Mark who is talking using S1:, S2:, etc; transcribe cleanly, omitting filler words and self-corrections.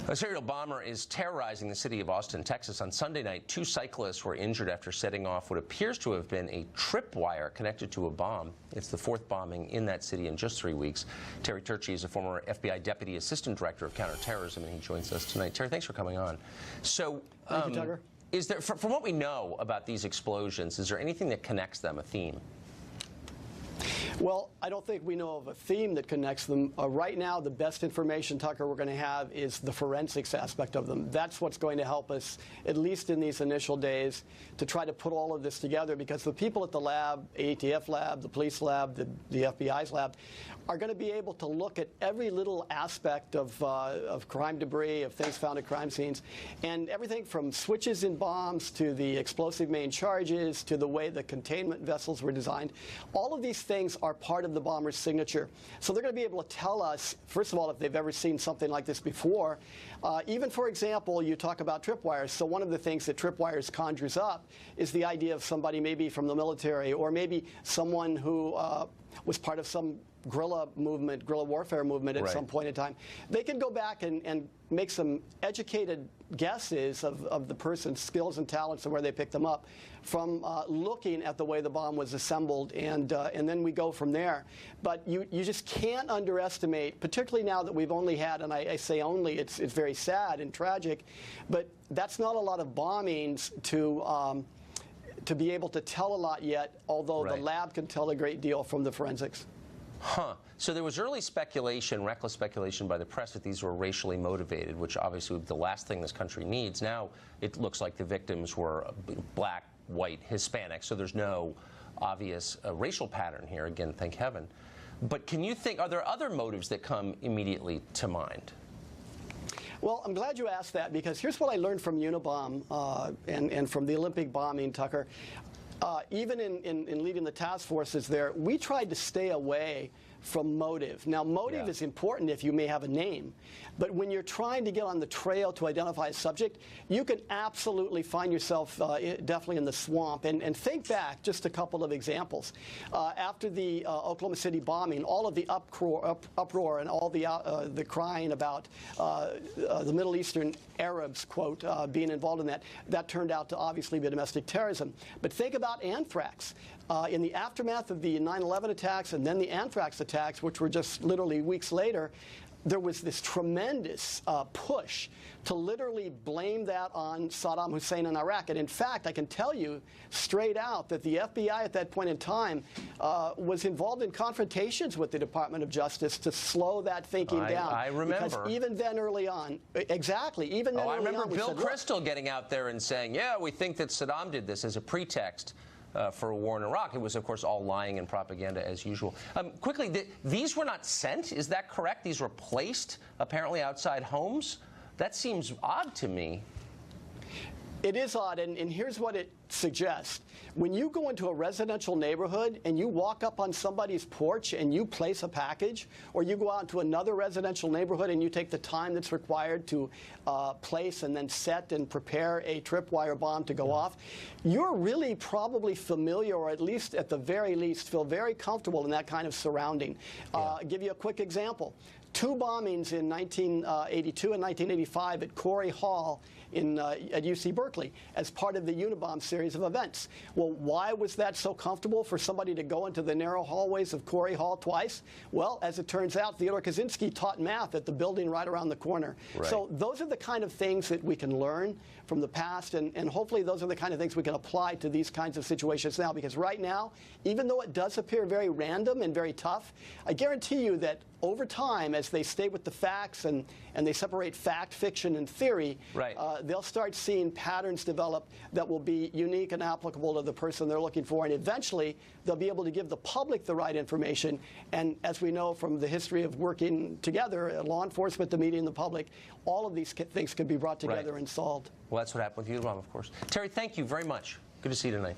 S1: A serial bomber is terrorizing the city of Austin, Texas. On Sunday night, 2 cyclists were injured after setting off what appears to have been a tripwire connected to a bomb. It's the 4th bombing in that city in just 3 weeks. Terry Turchi is a former FBI Deputy Assistant Director of Counterterrorism, and he joins us tonight. Terry, thanks for coming on. So,
S2: Thank you, Tucker.
S1: Is there, from what we know about these explosions, is there anything that connects them, a theme?
S2: Well, I don't think we know of a theme that connects them. Right now, the best information, Tucker, we're going to have is the forensics aspect of them. That's what's going to help us, at least in these initial days, to try to put all of this together, because the people at the lab, ATF lab, the police lab, the FBI's lab, are going to be able to look at every little aspect of crime debris, of things found at crime scenes, and everything from switches in bombs to the explosive main charges to the way the containment vessels were designed. All of these things are part of the bomber's signature. So they're going to be able to tell us, first of all, if they've ever seen something like this before. Even, for example, you talk about tripwires. So one of the things that tripwires conjures up is the idea of somebody maybe from the military, or maybe someone who was part of some guerrilla movement, guerrilla warfare movement at some point in time. They can go back and make some educated guesses of the person's skills and talents and where they picked them up from looking at the way the bomb was assembled, and then we go from there. But you just can't underestimate, particularly now that we've only had, and I say only, it's very sad and tragic, but that's not a lot of bombings to be able to tell a lot yet, although the lab can tell a great deal from the forensics.
S1: Huh. So there was early speculation, reckless speculation by the press that these were racially motivated, which obviously would be the last thing this country needs. Now it looks like the victims were black, white, Hispanic, so there's no obvious racial pattern here. Again, thank heaven. But can you think, are there other motives that come immediately to mind?
S2: Well, I'm glad you asked that, because here's what I learned from Unabomb and from the Olympic bombing, Tucker. Even in leading the task forces there, we tried to stay away from motive. Now, motive is important if you may have a name, but when you're trying to get on the trail to identify a subject, you can absolutely find yourself definitely in the swamp. And think back, just a couple of examples. After the Oklahoma City bombing, all of the uproar and all the crying about the Middle Eastern Arabs, quote, being involved in that turned out to obviously be domestic terrorism. But think about anthrax. In the aftermath of the 9/11 attacks and then the anthrax attacks, which were just literally weeks later, there was this tremendous push to literally blame that on Saddam Hussein and Iraq. And in fact, I can tell you straight out that the FBI at that point in time was involved in confrontations with the Department of Justice to slow that thinking down.
S1: I remember.
S2: Because even then early on, even then
S1: I
S2: early
S1: remember
S2: on,
S1: Bill Kristol getting out there and saying, yeah, we think that Saddam did this as a pretext for a war in Iraq. It was, of course, all lying and propaganda as usual. Quickly, these were not sent, is that correct? These were placed, apparently, outside homes? That seems odd to me.
S2: It is odd, and here's what it suggests. When you go into a residential neighborhood and you walk up on somebody's porch and you place a package, or you go out to another residential neighborhood and you take the time that's required to place and then set and prepare a tripwire bomb to go off, you're really probably familiar, or at least at the very least feel very comfortable in that kind of surrounding. I'll give you a quick example. 2 bombings in 1982 and 1985 at Corey Hall at UC Berkeley as part of the Unabomb series of events. Well, why was that so comfortable for somebody to go into the narrow hallways of Corey Hall twice? Well, as it turns out, Theodore Kaczynski taught math at the building right around the corner. So those are the kind of things that we can learn from the past, and hopefully those are the kind of things we can apply to these kinds of situations now, because right now, even though it does appear very random and very tough, I guarantee you that over time, as they stay with the facts and they separate fact, fiction, and theory, they'll start seeing patterns develop that will be unique and applicable to the person they're looking for. And eventually, they'll be able to give the public the right information. And as we know from the history of working together, law enforcement, the media, and the public, all of these things can be brought together and solved.
S1: Well, that's what happened with you, of course. Terry, thank you very much. Good to see you tonight.